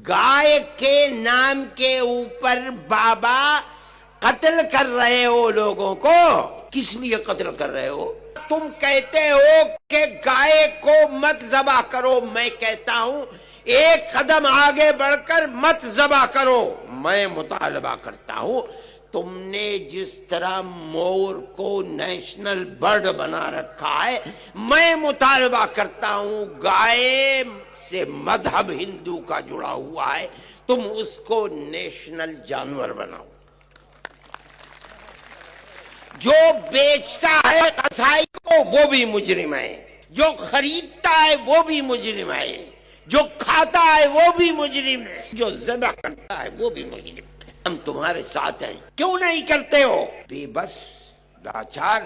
गाय के नाम के ऊपर बाबा कत्ल कर रहे हो लोगों को। किस लिए कत्ल कर रहे हो? तुम कहते हो कि गाय को मत ज़बह करो, मैं कहता हूं एक कदम आगे बढ़कर मत ज़बह करो। मैं मुतालबा करता हूं, तुमने जिस तरह मोर को नेशनल बर्ड बना रखा है, मैं मुतालबा करता हूं गाय से मजहब हिंदू का जुड़ा हुआ है, तुम उसको नेशनल जानवर बनाओ। जो बेचता है कसाई को वो भी मुजरिम है, जो खरीदता है वो भी मुजरिम है, जो खाता है वो भी मुजरिम है, जो ज़बह करता है वो भी मुजरिम है। हम तुम्हारे साथ हैं, क्यों नहीं करते हो? बेबस लाचार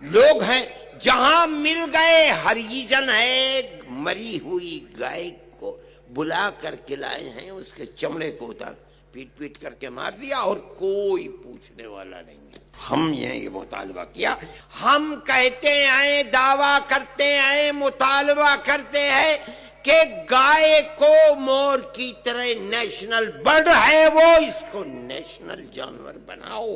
लोग हैं। जहां मिल गए हरिजन है, मरी हुई गाय को बुला कर के लाए हैं, उसके चमड़े को उतार पीट पीट करके मार दिया और कोई पूछने वाला नहीं है। हम ये मुतालबा किया, हम कहते हैं, दावा करते हैं, मुतालबा करते हैं कि गाय को मोर की तरह नेशनल बर्ड है वो, इसको नेशनल जानवर बनाओ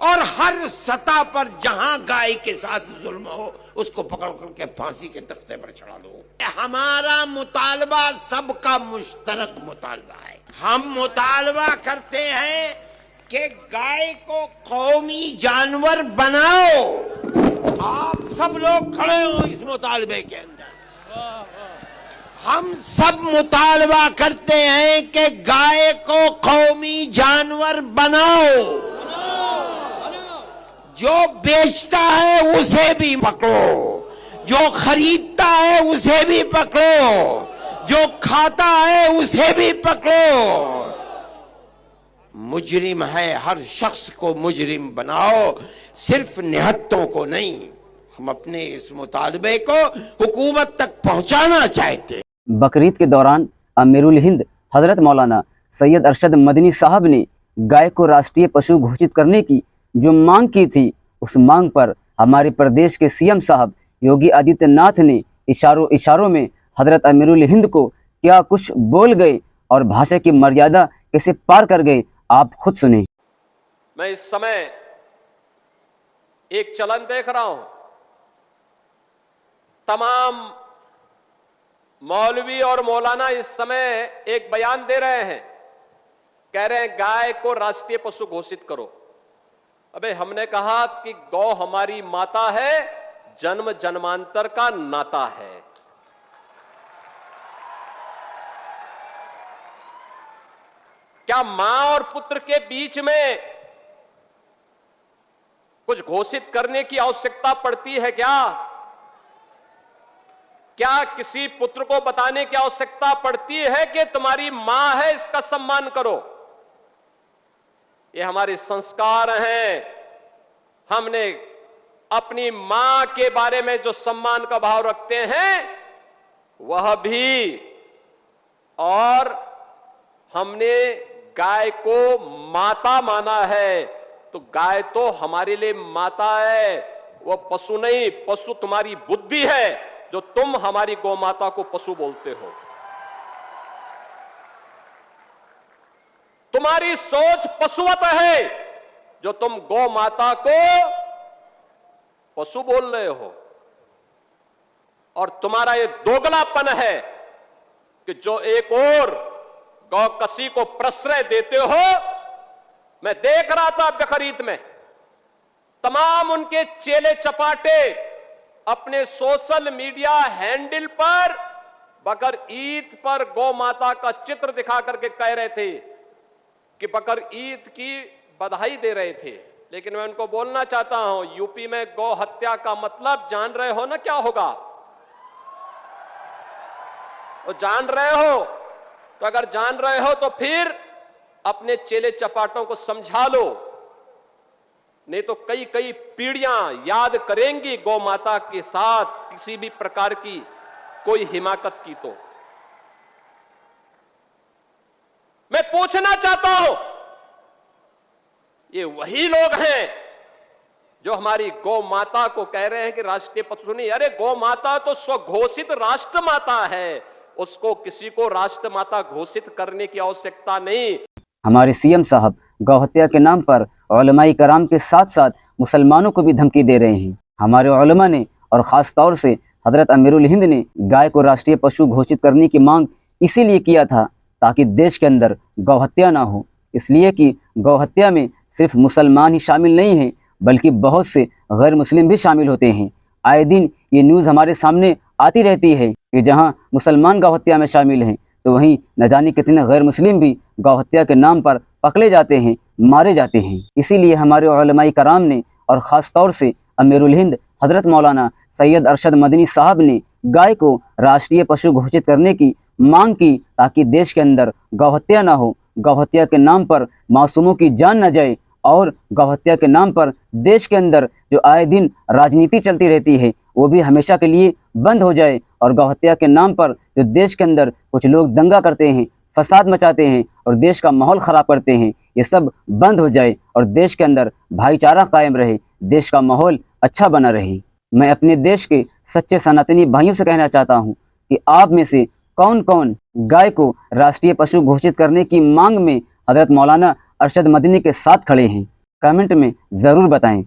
और हर सतह पर जहां गाय के साथ जुल्म हो उसको पकड़ करके फांसी के तख्ते पर चढ़ा दो। हमारा मुतालबा सबका मुश्तरक मुतालबा है। हम मुतालबा करते हैं कि गाय को कौमी जानवर बनाओ। आप सब लोग खड़े हो इस मुतालबे के अंदर। हम सब मुतालबा करते हैं कि गाय को कौमी जानवर बनाओ। जो बेचता है उसे भी पकड़ो, जो खरीदता है उसे भी पकड़ो, जो खाता है उसे भी पकड़ो। मुजरिम है, हर शख्स को मुजरिम बनाओ, सिर्फ निहत्तों को नहीं। हम अपने इस मुतालबे को हुकूमत तक पहुंचाना चाहते। बकरीद के दौरान अमीरुल हिंद हजरत मौलाना सैयद अरशद मदनी साहब ने गाय को राष्ट्रीय पशु घोषित करने की जो मांग की थी, उस मांग पर हमारे प्रदेश के सीएम साहब योगी आदित्यनाथ ने इशारों में हजरत अमीरुल हिंद को क्या कुछ बोल गए और भाषा की मर्यादा कैसे पार कर गए, आप खुद सुने। मैं इस समय एक चलन देख रहा हूं, तमाम मौलवी और मौलाना इस समय एक बयान दे रहे हैं, कह रहे हैं गाय को राष्ट्रीय पशु घोषित करो। अबे हमने कहा कि गौ हमारी माता है, जन्म जन्मांतर का नाता है। क्या मां और पुत्र के बीच में कुछ घोषित करने की आवश्यकता पड़ती है क्या? क्या किसी पुत्र को बताने की आवश्यकता पड़ती है कि तुम्हारी मां है, इसका सम्मान करो? ये हमारे संस्कार हैं। हमने अपनी मां के बारे में जो सम्मान का भाव रखते हैं वह भी, और हमने गाय को माता माना है, तो गाय तो हमारे लिए माता है, वह पशु नहीं। पशु तुम्हारी बुद्धि है जो तुम हमारी गौ माता को पशु बोलते हो। तुम्हारी सोच पशुवत है जो तुम गौ माता को पशु बोल रहे हो, और तुम्हारा ये दोगलापन है कि जो एक और गौ कसी को प्रश्रय देते हो। मैं देख रहा था बकरीद में तमाम उनके चेले चपाटे अपने सोशल मीडिया हैंडल पर बकर ईद पर गौ माता का चित्र दिखा करके कह रहे थे कि बकर ईद की बधाई दे रहे थे। लेकिन मैं उनको बोलना चाहता हूं, यूपी में गौ हत्या का मतलब जान रहे हो ना क्या होगा? वो जान रहे हो? तो अगर जान रहे हो तो फिर अपने चेले चपाटों को समझा लो, नहीं तो कई कई पीढ़ियां याद करेंगी गौ माता के साथ किसी भी प्रकार की कोई हिमाकत की। तो मैं पूछना चाहता हूं, ये वही लोग हैं जो हमारी गौ माता को कह रहे हैं कि राष्ट्रीय पशु नहीं। अरे गौ माता तो स्वघोषित राष्ट्र माता है, उसको किसी को राष्ट्रमाता घोषित करने की आवश्यकता नहीं। हमारे सीएम साहब गौ हत्या के नाम पर उलमाए कराम के साथ साथ मुसलमानों को भी धमकी दे रहे हैं। हमारे उलमा ने और ख़ास तौर से हज़रत अमीरुल हिंद ने गाय को राष्ट्रीय पशु घोषित करने की मांग इसीलिए किया था ताकि देश के अंदर गौ हत्या ना हो। इसलिए कि गौ हत्या में सिर्फ मुसलमान ही शामिल नहीं हैं बल्कि बहुत से गैर मुस्लिम भी शामिल होते हैं। आए दिन ये न्यूज़ हमारे सामने आती रहती है कि जहां मुसलमान गौ हत्या में शामिल हैं तो वहीं न जाने कितने गैर मुस्लिम भी गौ हत्या के नाम पर पकड़े जाते हैं, मारे जाते हैं। इसीलिए हमारे उलमाए कराम ने और ख़ास तौर से अमीरुल हिंद हज़रत मौलाना सैयद अरशद मदनी साहब ने गाय को राष्ट्रीय पशु घोषित करने की मांग की ताकि देश के अंदर गौ हत्या ना हो, गौ हत्या के नाम पर मासूमों की जान न जाए और गौ हत्या के नाम पर देश के अंदर जो आए दिन राजनीति चलती रहती है वो भी हमेशा के लिए बंद हो जाए और गौ हत्या के नाम पर जो देश के अंदर कुछ लोग दंगा करते हैं, फसाद मचाते हैं और देश का माहौल ख़राब करते हैं, ये सब बंद हो जाए और देश के अंदर भाईचारा कायम रहे, देश का माहौल अच्छा बना रहे। मैं अपने देश के सच्चे सनातनी भाइयों से कहना चाहता हूँ कि आप में से कौन कौन गाय को राष्ट्रीय पशु घोषित करने की मांग में हज़रत मौलाना अरशद मदनी के साथ खड़े हैं, कमेंट में ज़रूर बताएं।